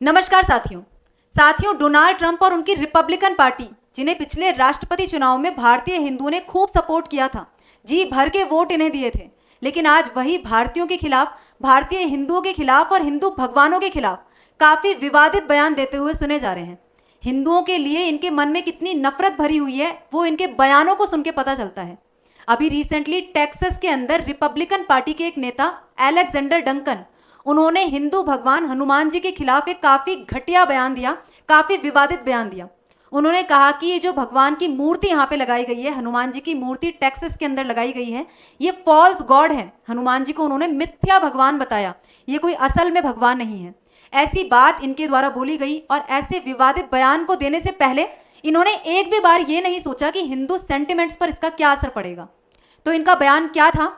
नमस्कार साथियों Donald Trump और उनकी रिपब्लिकन पार्टी, जिन्हें पिछले राष्ट्रपति चुनाव में भारतीय हिंदुओं ने खूब सपोर्ट किया था, जी भर के वोट इन्हें दिए थे, लेकिन आज वही भारतीयों के खिलाफ, भारतीय हिंदुओं के खिलाफ और हिंदू भगवानों के खिलाफ काफी विवादित बयान देते हुए सुने जा रहे हैं। हिंदुओं के लिए इनके मन में कितनी नफरत भरी हुई है वो इनके बयानों को सुन के पता चलता है। अभी रिसेंटली टेक्सास के अंदर रिपब्लिकन पार्टी के एक नेता अलेक्जेंडर डंकन, उन्होंने हिंदू भगवान हनुमान जी के खिलाफ एक काफी घटिया बयान दिया, काफी विवादित बयान दिया। उन्होंने कहा कि ये जो भगवान की मूर्ति यहाँ पे लगाई गई है, हनुमान जी की मूर्ति टेक्सास के अंदर लगाई गई है, ये फॉल्स गॉड है। हनुमान जी को उन्होंने मिथ्या भगवान बताया, ये कोई असल में भगवान नहीं है। ऐसी बात इनके द्वारा बोली गई और ऐसे विवादित बयान को देने से पहले इन्होंने एक भी बार ये नहीं सोचा कि हिंदू सेंटिमेंट्स पर इसका क्या असर पड़ेगा। तो इनका बयान क्या था,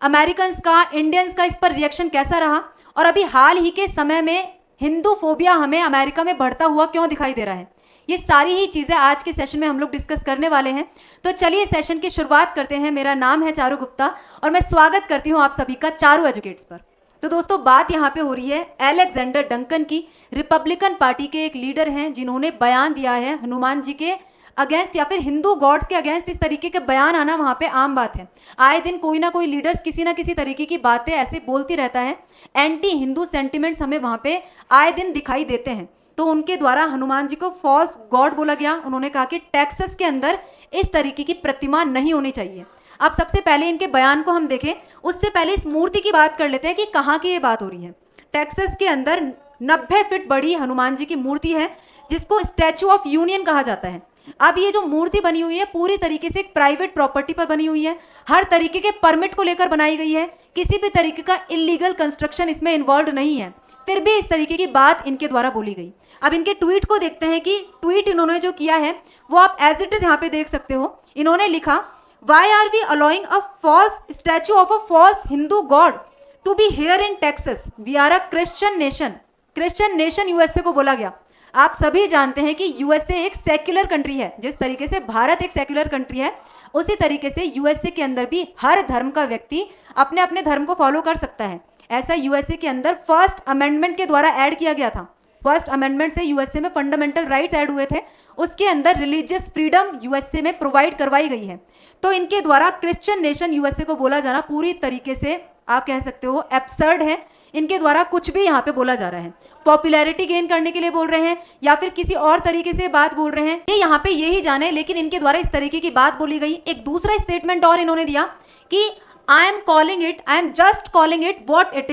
अमेरिकन्स का, इंडियंस का इस पर रिएक्शन कैसा रहा, और अभी हाल ही के समय में हिंदू फोबिया हमें अमेरिका में बढ़ता हुआ क्यों दिखाई दे रहा है, ये सारी ही चीज़ें आज के सेशन में हम लोग डिस्कस करने वाले हैं। तो चलिए सेशन की शुरुआत करते हैं। मेरा नाम है चारू गुप्ता और मैं स्वागत करती हूँ आप सभी का चारू एजुकेट्स पर। तो दोस्तों, बात यहाँ पे हो रही है अलेक्जेंडर डंकन की। रिपब्लिकन पार्टी के एक लीडर हैं जिन्होंने बयान दिया है हनुमान जी के अगेंस्ट या फिर हिंदू गॉड्स के अगेंस्ट। इस तरीके के बयान आना वहाँ पे आम बात है। आए दिन कोई ना कोई लीडर्स किसी ना किसी तरीके की बातें ऐसे बोलती रहता है। एंटी हिंदू सेंटिमेंट्स हमें वहाँ पे आए दिन दिखाई देते हैं। तो उनके द्वारा हनुमान जी को फॉल्स गॉड बोला गया। उन्होंने कहा कि टेक्सास के अंदर इस तरीके की प्रतिमा नहीं होनी चाहिए। अब सबसे पहले इनके बयान को हम देखें, उससे पहले इस मूर्ति की बात कर लेते हैं कि कहाँ की ये बात हो रही है। टेक्सास के अंदर 90 फीट बड़ी हनुमान जी की मूर्ति है, जिसको स्टैचू ऑफ यूनियन कहा जाता है। अब ये जो मूर्ति बनी हुई है पूरी तरीके से एक प्राइवेट प्रॉपर्टी पर बनी हुई है, हर तरीके के परमिट को लेकर बनाई गई है, किसी भी तरीके का इलीगल कंस्ट्रक्शन इसमें इन्वॉल्व नहीं है, फिर भी इस तरीके की बात इनके द्वारा बोली गई। अब इनके ट्वीट को देखते हैं कि ट्वीट इन्होंने जो किया है वो आप एज इट इज यहाँ पे देख सकते हो। इन्होंने लिखा, why are we allowing a false statue of a false Hindu god to be here in Texas, we are a Christian nation. Christian nation USA को बोला गया। आप सभी जानते हैं कि यूएसए एक सेक्युलर कंट्री है। जिस तरीके से भारत एक सेक्युलर कंट्री है, उसी तरीके से यूएसए के अंदर भी हर धर्म का व्यक्ति अपने अपने धर्म को फॉलो कर सकता है। ऐसा यूएसए के अंदर फर्स्ट अमेंडमेंट के द्वारा ऐड किया गया था। फर्स्ट अमेंडमेंट से यूएसए में फंडामेंटल राइट्स ऐड हुए थे, उसके अंदर रिलीजियस फ्रीडम यूएसए में प्रोवाइड करवाई गई है। तो इनके द्वारा क्रिश्चियन नेशन यूएसए को बोला जाना पूरी तरीके से आप कह सकते हो एब्सर्ड है। इनके द्वारा कुछ भी यहाँ पे बोला जा रहा है, पॉपुलैरिटी गेन करने के लिए बोल रहे हैं या फिर किसी और तरीके से बात बोल रहे हैं, ये यहाँ पे यही जाने। लेकिन इनके द्वारा इस तरीके की बात बोली गई। एक दूसरा स्टेटमेंट और इन्होंने दिया कि I am just calling it what it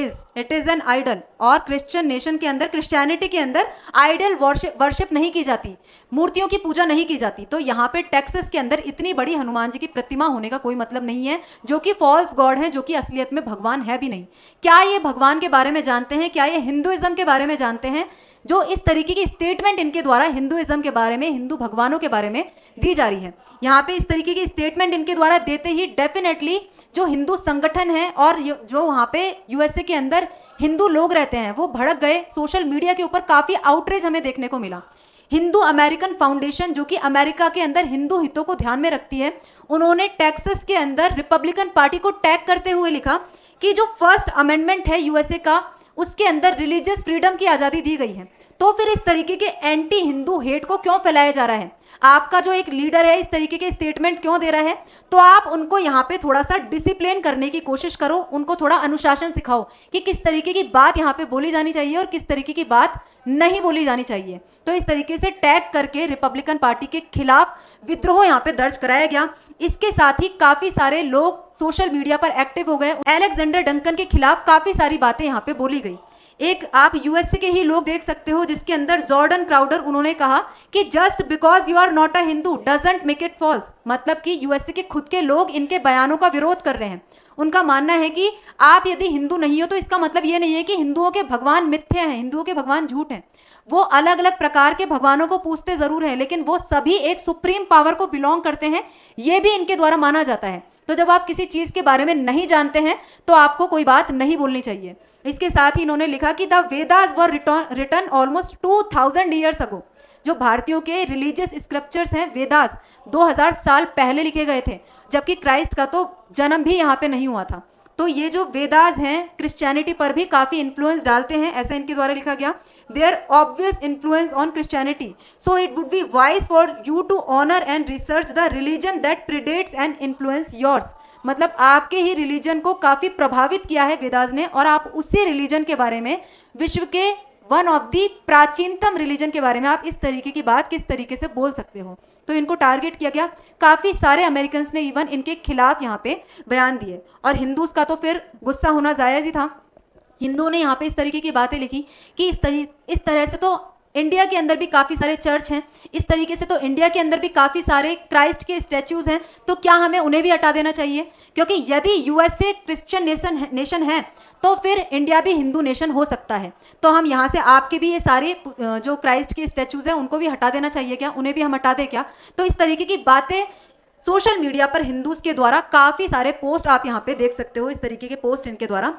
is an idol. और क्रिश्चियन नेशन के अंदर, क्रिश्चियनिटी के अंदर आइडल वर्शिप नहीं की जाती, मूर्तियों की पूजा नहीं की जाती। तो यहाँ पे टेक्सास के अंदर इतनी बड़ी हनुमान जी की प्रतिमा होने का कोई मतलब नहीं है, जो कि फॉल्स गॉड है, जो कि असलियत में भगवान है भी नहीं। क्या ये भगवान के बारे में जानते हैं? क्या ये हिंदुइज्म के बारे में जानते हैं? जो इस तरीके की स्टेटमेंट इनके द्वारा हिंदुइज्म के बारे में, हिंदू भगवानों के बारे में दी जा रही है, यहाँ पे इस तरीके की स्टेटमेंट इनके द्वारा देते ही डेफिनेटली जो हिंदू संगठन है और जो वहाँ पे यूएसए के अंदर हिंदू लोग रहते हैं वो भड़क गए। सोशल मीडिया के ऊपर काफ़ी आउटरीच हमें देखने को मिला। हिंदू अमेरिकन फाउंडेशन, जो कि अमेरिका के अंदर हिंदू हितों को ध्यान में रखती है, उन्होंने टेक्सास के अंदर रिपब्लिकन पार्टी को टैग करते हुए लिखा कि जो फर्स्ट अमेंडमेंट है यूएसए का, उसके अंदर रिलीजियस फ्रीडम की आज़ादी दी गई है। तो फिर इस तरीके के एंटी हिंदू हेट को क्यों फैलाया जा रहा है? आपका जो एक लीडर है इस तरीके के स्टेटमेंट क्यों दे रहा है? तो आप उनको यहाँ पे थोड़ा सा डिसिप्लिन करने की कोशिश करो, उनको थोड़ा अनुशासन सिखाओ कि किस तरीके की बात यहाँ पे बोली जानी चाहिए और किस तरीके की बात नहीं बोली जानी चाहिए। तो इस तरीके से टैग करके रिपब्लिकन पार्टी के खिलाफ विद्रोह यहाँ पे दर्ज कराया गया। इसके साथ ही काफी सारे लोग सोशल मीडिया पर एक्टिव हो गए। अलेक्जेंडर डंकन के खिलाफ काफी सारी बातें यहाँ पे बोली गई। एक आप यूएसए के ही लोग देख सकते हो, जिसके अंदर जॉर्डन क्राउडर, उन्होंने कहा कि just because you are not a Hindu doesn't make it false. मतलब कि यूएसए के खुद के लोग इनके बयानों का विरोध कर रहे हैं। उनका मानना है कि आप यदि हिंदू नहीं हो तो इसका मतलब ये नहीं है कि हिंदुओं के भगवान मिथ्या हैं, हिंदुओं के भगवान झूठ हैं। वो अलग अलग प्रकार के भगवानों को पूजते जरूर हैं, लेकिन वो सभी एक सुप्रीम पावर को बिलोंग करते हैं, ये भी इनके द्वारा माना जाता है। तो जब आप किसी चीज के बारे में नहीं जानते हैं तो आपको कोई बात नहीं बोलनी चाहिए। इसके साथ ही इन्होंने लिखा कि the Vedas were written almost 2000 years ago. जो भारतीयों के रिलीजियस स्क्रिप्चर्स हैं, वेदास 2000 साल पहले लिखे गए थे, जबकि क्राइस्ट का तो जन्म भी यहाँ पे नहीं हुआ था। तो ये जो वेदास हैं क्रिश्चियनिटी पर भी काफ़ी इन्फ्लुएंस डालते हैं, ऐसा इनके द्वारा लिखा गया। There obvious influence on Christianity, so it would be wise for you to honour and research the religion that predates and influence yours. मतलब आपके ही रिलीजन को काफ़ी प्रभावित किया है वेदास ने, और आप उसी रिलीजन के बारे में, विश्व के वन ऑफ दी प्राचीनतम रिलीजन के बारे में आप इस तरीके की बात किस तरीके से बोल सकते हो। तो इनको टारगेट किया गया। काफ़ी सारे अमेरिकन ने इवन इनके खिलाफ यहाँ पे बयान दिए, और हिंदूज का तो फिर गुस्सा होना जायज़ ही था। हिंदू ने यहाँ पे इस तरीके की बातें लिखी कि इस तरह से तो इंडिया के अंदर भी काफ़ी सारे चर्च हैं, इस तरीके से तो इंडिया के अंदर भी काफ़ी सारे क्राइस्ट के स्टैचूज़ हैं, तो क्या हमें उन्हें भी हटा देना चाहिए? क्योंकि यदि यूएसए क्रिश्चियन नेशन है तो फिर इंडिया भी हिंदू नेशन हो सकता है। तो हम यहाँ से आपके भी ये सारे जो क्राइस्ट के स्टैचूज़ हैं उनको भी हटा देना चाहिए क्या? उन्हें भी हम हटा दें क्या? तो इस तरीके की बातें सोशल मीडिया पर हिंदूज के द्वारा काफ़ी सारे पोस्ट आप यहाँ पे देख सकते हो, इस तरीके के पोस्ट इनके द्वारा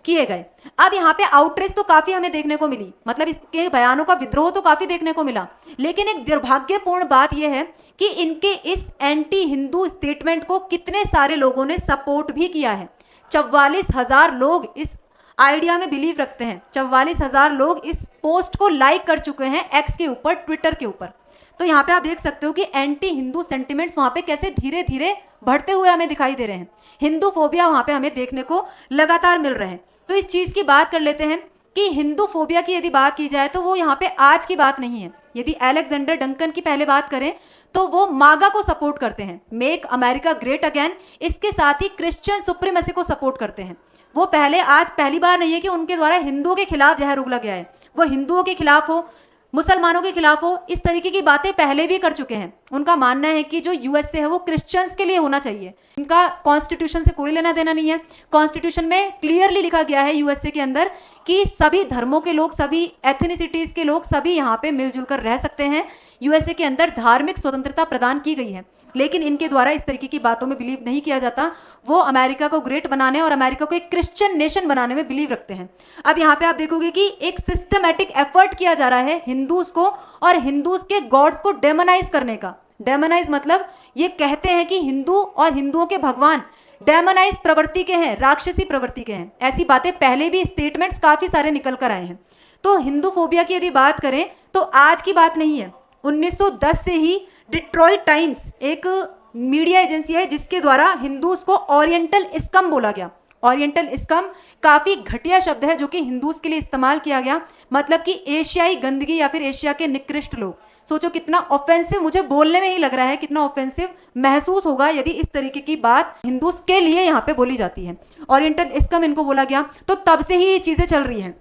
किए गए। अब यहाँ पे आउटरीच तो काफ़ी हमें देखने को मिली, मतलब इसके बयानों का विद्रोह तो काफ़ी देखने को मिला, लेकिन एक दुर्भाग्यपूर्ण बात यह है कि इनके इस एंटी हिंदू स्टेटमेंट को कितने सारे लोगों ने सपोर्ट भी किया है। 44,000 लोग इस आइडिया में बिलीव रखते हैं, 44,000 लोग इस पोस्ट को लाइक कर चुके हैं एक्स के ऊपर, ट्विटर के ऊपर। तो यहाँ पे आप देख सकते हो कि एंटी हिंदू सेंटिमेंट्स वहाँ पे कैसे धीरे धीरे बढ़ते हुए हमें दिखाई दे रहे हैं। हिंदू फोबिया वहाँ पे हमें देखने को लगातार मिल रहे हैं। तो इस चीज़ की बात कर लेते हैं कि हिंदू फोबिया की यदि बात की जाए तो वो यहाँ पे आज की बात नहीं है। यदि अलेक्जेंडर डंकन की पहले बात करें तो वो मागा को सपोर्ट करते हैं, मेक अमेरिका ग्रेट अगेन, इसके साथ ही क्रिश्चियन सुप्रीमेसी को सपोर्ट करते हैं। वो आज पहली बार नहीं है कि उनके द्वारा हिंदुओं के खिलाफ जहर उगला गया है। वो हिंदुओं के खिलाफ हो, मुसलमानों के खिलाफ हो, इस तरीके की बातें पहले भी कर चुके हैं। उनका मानना है कि जो यूएसए है वो क्रिश्चियंस के लिए होना चाहिए। इनका कॉन्स्टिट्यूशन से कोई लेना देना नहीं है। कॉन्स्टिट्यूशन में क्लियरली लिखा गया है यूएसए के अंदर कि सभी धर्मों के लोग, सभी एथनिसिटीज के लोग, सभी यहाँ पे मिलजुल कर रह सकते हैं। यूएसए के अंदर धार्मिक स्वतंत्रता प्रदान की गई है, लेकिन इनके द्वारा इस तरीके की बातों में बिलीव नहीं किया जाता। वो अमेरिका को ग्रेट बनाने और अमेरिका को एक क्रिश्चियन नेशन बनाने में बिलीव रखते हैं। अब यहाँ पे आप देखोगे कि एक सिस्टमैटिक एफर्ट किया जा रहा है हिंदूज को और हिंदूज के गॉड्स को डेमोनाइज करने का। डेमोनाइज मतलब ये कहते हैं कि हिंदू और हिंदुओं के भगवान डेमोनाइज प्रवृत्ति के हैं, राक्षसी प्रवृत्ति के हैं। ऐसी बातें पहले भी स्टेटमेंट्स काफ़ी सारे निकल कर आए हैं। तो हिंदू फोबिया की यदि बात करें तो आज की बात नहीं है। 1910 से ही डिट्रॉइट टाइम्स एक मीडिया एजेंसी है जिसके द्वारा हिंदूज को ओरिएंटल स्कम बोला गया। ओरिएंटल स्कम काफ़ी घटिया शब्द है जो कि हिंदूज के लिए इस्तेमाल किया गया, मतलब कि एशियाई गंदगी या फिर एशिया के निकृष्ट लोग। सोचो कितना ऑफेंसिव, मुझे बोलने में ही लग रहा है कितना ऑफेंसिव महसूस होगा यदि इस तरीके की बात हिंदूज के लिए यहाँ पे बोली जाती है। ओरिएंटल स्कम इनको बोला गया, तो तब से ही ये चीज़ें चल रही हैं।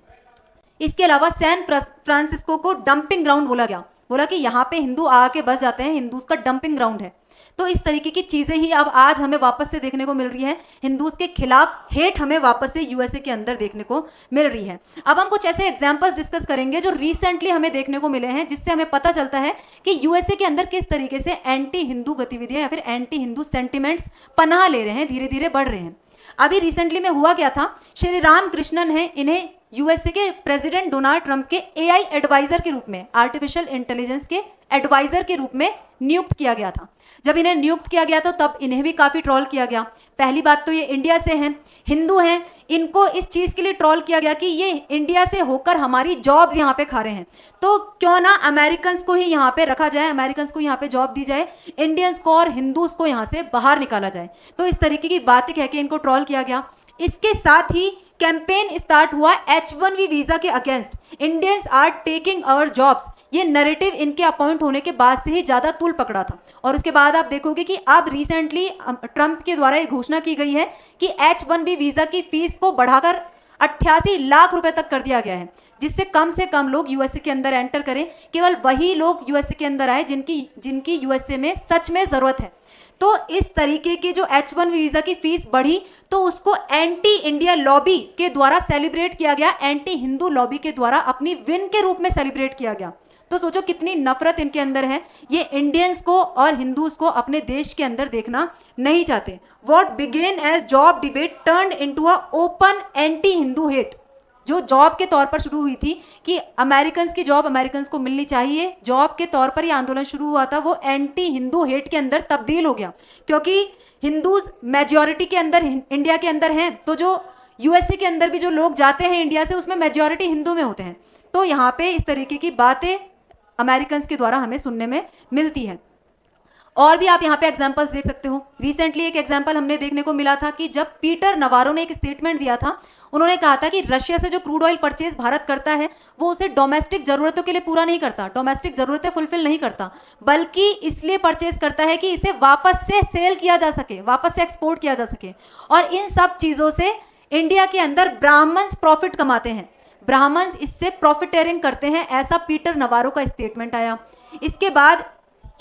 इसके अलावा सैन फ्रांसिस्को को डंपिंग ग्राउंड बोला गया, बोला कि यहाँ पे हिंदू आके बस जाते हैं, हिंदूज का डंपिंग ग्राउंड है। तो इस तरीके की चीज़ें ही अब आज हमें वापस से देखने को मिल रही है। हिंदूज के खिलाफ हेट हमें वापस से यूएसए के अंदर देखने को मिल रही है। अब हम कुछ ऐसे एग्जांपल्स डिस्कस करेंगे जो रिसेंटली हमें देखने को मिले हैं, जिससे हमें पता चलता है कि यूएसए के अंदर किस तरीके से एंटी हिंदू गतिविधियां या फिर एंटी हिंदू सेंटिमेंट्स पनाह ले रहे हैं, धीरे धीरे बढ़ रहे हैं। अभी रिसेंटली में हुआ क्या था, श्री राम कृष्णन है, इन्हें यूएसए के प्रेसिडेंट डोनाल्ड ट्रंप के एआई एडवाइजर के रूप में, आर्टिफिशियल इंटेलिजेंस के एडवाइजर के रूप में नियुक्त किया गया था। जब इन्हें नियुक्त किया गया तो तब इन्हें भी काफ़ी ट्रोल किया गया। पहली बात तो ये इंडिया से हैं, हिंदू हैं, इनको इस चीज़ के लिए ट्रोल किया गया कि ये इंडिया से होकर हमारी जॉब्स यहाँ पे खा रहे हैं, तो क्यों ना अमेरिकन्स को ही यहाँ पे रखा जाए, अमेरिकन्स को यहाँ पे जॉब दी जाए, इंडियंस को और हिंदूज को यहाँ से बाहर निकाला जाए। तो इस तरीके की बातें कह के इनको ट्रोल किया गया। इसके साथ ही कैंपेन स्टार्ट हुआ H1B वीजा के against, Indians are taking our jobs. ये नैरेटिव इनके अपॉइंट होने के बाद से ही ज़्यादा तूल पकड़ा था। और उसके बाद आप देखोगे कि अब रिसेंटली ट्रंप के द्वारा ये घोषणा की गई है कि H1B वीज़ा की फीस को बढ़ाकर 88 लाख रुपए तक कर दिया गया है, जिससे कम से कम लोग यूएसए के अंदर एंटर करें। केवल वही लोग यूएसए के अंदर आए जिनकी यूएसए में सच में ज़रूरत है। तो इस तरीके के जो H1B वीज़ा की फीस बढ़ी तो उसको एंटी इंडिया लॉबी के द्वारा सेलिब्रेट किया गया, एंटी हिंदू लॉबी के द्वारा अपनी विन के रूप में सेलिब्रेट किया गया। तो सोचो कितनी नफरत इनके अंदर है। ये इंडियंस को और हिंदूज को अपने देश के अंदर देखना नहीं चाहते। What began as job debate turned into a open anti Hindu hate. जो जॉब के तौर पर शुरू हुई थी कि अमेरिकन्स की जॉब अमेरिकन्स को मिलनी चाहिए, जॉब के तौर पर ये आंदोलन शुरू हुआ था, वो एंटी हिंदू हेट के अंदर तब्दील हो गया, क्योंकि हिंदूज मेजॉरिटी के अंदर इंडिया के अंदर हैं, तो जो यूएसए के अंदर भी जो लोग जाते हैं इंडिया से, उसमें मेजॉरिटी हिंदू में होते हैं। तो यहाँ पे इस तरीके की बातें अमेरिकन्स के द्वारा हमें सुनने में मिलती है। और भी आप यहाँ पे एग्जाम्पल्स देख सकते हो। रिसेंटली एक एग्जाम्पल हमने देखने को मिला था कि जब पीटर नवारो ने एक स्टेटमेंट दिया था, उन्होंने कहा था कि रशिया से जो क्रूड ऑयल परचेज भारत करता है वो उसे डोमेस्टिक जरूरतों के लिए पूरा नहीं करता, डोमेस्टिक जरूरतें फुलफिल नहीं करता, बल्कि इसलिए परचेज करता है कि इसे वापस से सेल किया जा सके, वापस से एक्सपोर्ट किया जा सके। और इन सब चीज़ों से इंडिया के अंदर ब्राह्मण्स प्रॉफिट कमाते हैं, ब्राह्मण्स इससे प्रॉफिटेरिंग करते हैं, ऐसा पीटर नवारो का स्टेटमेंट आया। इसके बाद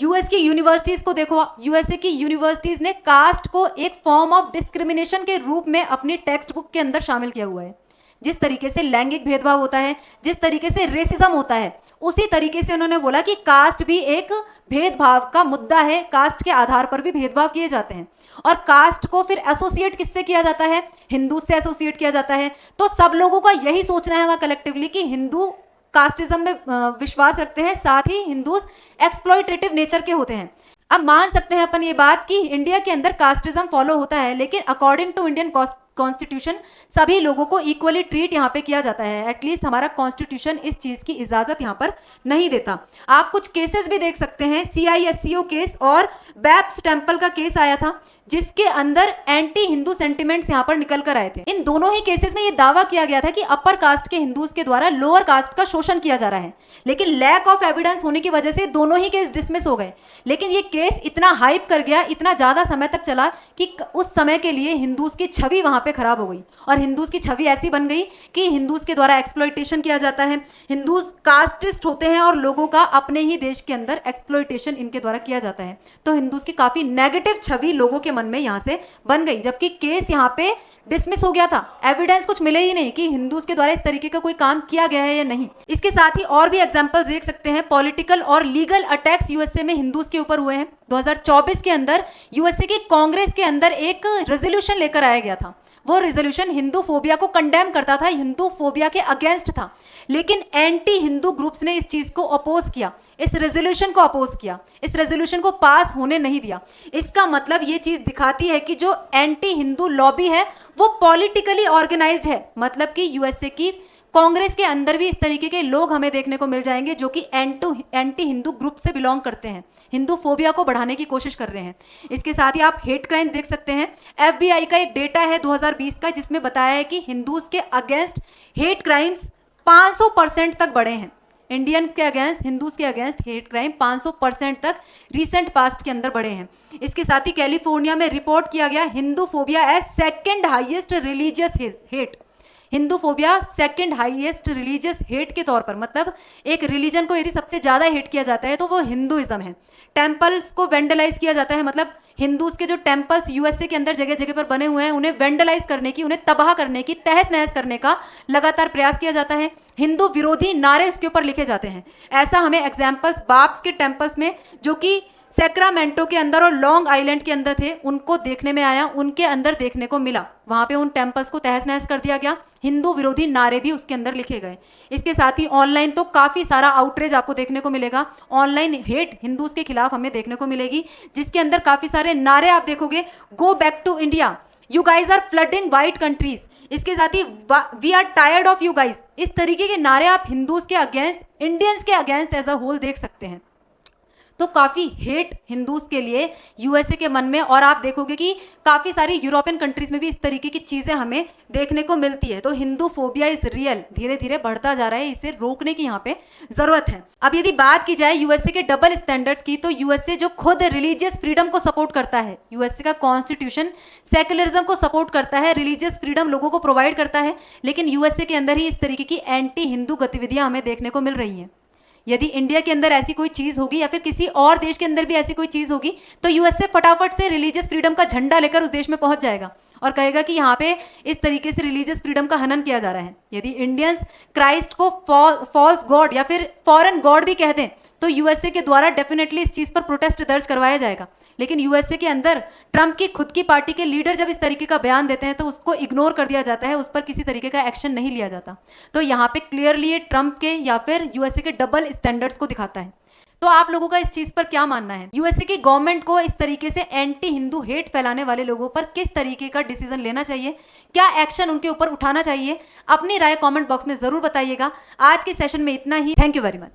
यूएस की यूनिवर्सिटीज को देखो, यूएसए की यूनिवर्सिटीज ने कास्ट को एक फॉर्म ऑफ डिस्क्रिमिनेशन के रूप में अपनी टेक्स्ट बुक के अंदर शामिल किया हुआ है। जिस तरीके से लैंगिक भेदभाव होता है, जिस तरीके से रेसिज्म होता है, उसी तरीके से उन्होंने बोला कि कास्ट भी एक भेदभाव का मुद्दा है, कास्ट के आधार पर भी भेदभाव किए जाते हैं। और कास्ट को फिर एसोसिएट किससे किया जाता है? हिंदू से एसोसिएट किया जाता है। तो सब लोगों का यही सोचना है वहाँ कलेक्टिवली कि हिंदू कास्टिज्म में विश्वास रखते हैं, साथ ही हिंदूज एक्सप्लॉइटेटिव नेचर के होते हैं। अब मान सकते हैं अपन ये बात कि इंडिया के अंदर कास्टिज्म फॉलो होता है, लेकिन अकॉर्डिंग टू इंडियन कॉन्स्टिट्यूशन सभी लोगों को इक्वली ट्रीट यहाँ पे किया जाता है। एटलीस्ट हमारा कॉन्स्टिट्यूशन इस चीज़ की इजाज़त यहाँ पर नहीं देता। आप कुछ केसेस भी देख सकते हैं, CISCO केस और बैप्स टेम्पल का केस आया था, जिसके अंदर एंटी हिंदू सेंटिमेंट्स यहाँ पर निकल कर आए थे। इन दोनों ही केसेस में ये दावा किया गया था कि अपर कास्ट के हिंदूज के द्वारा लोअर कास्ट का शोषण किया जा रहा है, लेकिन लैक ऑफ एविडेंस होने की वजह से दोनों ही केस डिसमिस हो गए। लेकिन ये केस इतना हाइप कर गया, इतना ज़्यादा समय तक चला कि उस समय के लिए हिंदूज की छवि वहाँ पे खराब हो गई, और हिंदूज की छवि ऐसी बन गई कि हिंदूज के द्वारा एक्सप्लॉइटेशन किया जाता है, हिंदूज कास्टिस्ट होते हैं और लोगों का अपने ही देश के अंदर एक्सप्लॉइटेशन इनके द्वारा किया जाता है। तो हिंदूज की काफ़ी नेगेटिव छवि लोगों के मन में यहाँ से बन गई, जबकि केस यहाँ पे डिसमिस हो गया था। एविडेंस कुछ मिले ही नहीं कि हिंदूज के द्वारा इस तरीके का कोई काम किया गया है या नहीं। इसके साथ ही और भी एग्जांपल्स देख सकते हैं। पॉलिटिकल और लीगल अटैक्स यूएसए में हिंदूज के ऊपर हुए हैं। 2024 के अंदर यूएसए की कांग्रेस के अंदर एक रेजोल्यूशन लेकर आया गया था। वो रेजोल्यूशन हिंदू फोबिया को कंडेम करता था, हिंदू फोबिया के अगेंस्ट था, लेकिन एंटी हिंदू ग्रुप्स ने इस चीज को अपोज किया, इस रेजोल्यूशन को अपोज किया, इस रेजोल्यूशन को पास होने नहीं दिया। इसका मतलब ये चीज दिखाती है कि जो एंटी हिंदू लॉबी है वो पॉलिटिकली ऑर्गेनाइज्ड है। मतलब कि यूएसए की कांग्रेस के अंदर भी इस तरीके के लोग हमें देखने को मिल जाएंगे जो कि एंटी हिंदू ग्रुप से बिलोंग करते हैं, हिंदू फोबिया को बढ़ाने की कोशिश कर रहे हैं। इसके साथ ही आप हेट क्राइम देख सकते हैं। FBI का एक डेटा है 2020 का, जिसमें बताया है कि हिंदूज के अगेंस्ट हेट क्राइम्स 500% तक बढ़े हैं। इंडियन के अगेंस्ट, हिंदूज के अगेंस्ट हेट क्राइम 500% तक रिसेंट पास्ट के अंदर बढ़े हैं। इसके साथ ही कैलिफोर्निया में रिपोर्ट किया गया Hinduphobia as second highest religious hate, Hinduphobia second highest religious hate के तौर पर। मतलब एक रिलीजन को यदि सबसे ज़्यादा हेट किया जाता है तो वो हिंदुइज्म है। टेम्पल्स को वेंडलाइज किया जाता है, मतलब हिंदूज के जो टेम्पल्स यूएसए के अंदर जगह जगह पर बने हुए हैं उन्हें वेंडलाइज करने की, उन्हें तबाह करने की, तहस नहस करने का लगातार प्रयास किया जाता है। हिंदू विरोधी नारे उसके ऊपर लिखे जाते हैं। ऐसा हमें एग्जाम्पल्स बाप्स के टेम्पल्स में, जो कि सैक्रामेंटो के अंदर और लॉन्ग आइलैंड के अंदर थे, उनको देखने में आया, उनके अंदर देखने को मिला। वहाँ पे उन टेम्पल्स को तहस नहस कर दिया गया, हिंदू विरोधी नारे भी उसके अंदर लिखे गए। इसके साथ ही ऑनलाइन तो काफ़ी सारा आउटरीच आपको देखने को मिलेगा, ऑनलाइन हेट हिंदूज के खिलाफ हमें देखने को मिलेगी, जिसके अंदर काफ़ी सारे नारे आप देखोगे, go back to India, you guys are flooding white countries. इसके साथ ही we are tired of you guys. इस तरीके के नारे आप हिंदूज के अगेंस्ट, इंडियंस के अगेंस्ट एज अ होल देख सकते हैं। तो काफ़ी हेट हिंदूज के लिए यूएसए के मन में, और आप देखोगे कि काफ़ी सारी यूरोपियन कंट्रीज में भी इस तरीके की चीज़ें हमें देखने को मिलती है। तो हिंदू फोबिया इज रियल, धीरे धीरे बढ़ता जा रहा है, इसे रोकने की यहाँ पे ज़रूरत है। अब यदि बात की जाए यूएसए के डबल स्टैंडर्ड्स की, तो यूएसए जो खुद रिलीजियस फ्रीडम को सपोर्ट करता है, यूएसए का कॉन्स्टिट्यूशन सेक्युलरिज्म को सपोर्ट करता है, रिलीजियस फ्रीडम लोगों को प्रोवाइड करता है, लेकिन यूएसए के अंदर ही इस तरीके की एंटी हिंदू गतिविधियाँ हमें देखने को मिल रही हैं। यदि इंडिया के अंदर ऐसी कोई चीज़ होगी या फिर किसी और देश के अंदर भी ऐसी कोई चीज़ होगी, तो यूएसए फटाफट से रिलीजियस फ्रीडम का झंडा लेकर उस देश में पहुंच जाएगा और कहेगा कि यहाँ पे इस तरीके से रिलीजियस फ्रीडम का हनन किया जा रहा है। यदि इंडियंस क्राइस्ट को फॉल्स गॉड या फिर फॉरेन गॉड भी कहते हैं तो यूएसए के द्वारा डेफिनेटली इस चीज़ पर प्रोटेस्ट दर्ज करवाया जाएगा। लेकिन यूएसए के अंदर ट्रंप की खुद की पार्टी के लीडर जब इस तरीके का बयान देते हैं तो उसको इग्नोर कर दिया जाता है, उस पर किसी तरीके का एक्शन नहीं लिया जाता। तो यहाँ पे क्लियरली ये ट्रंप के या फिर यूएसए के डबल स्टैंडर्ड्स को दिखाता है। तो आप लोगों का इस चीज पर क्या मानना है? यूएसए की गवर्नमेंट को इस तरीके से एंटी हिंदू हेट फैलाने वाले लोगों पर किस तरीके का डिसीजन लेना चाहिए, क्या एक्शन उनके ऊपर उठाना चाहिए? अपनी राय कमेंट बॉक्स में जरूर बताइएगा। आज के सेशन में इतना ही। Thank you very much.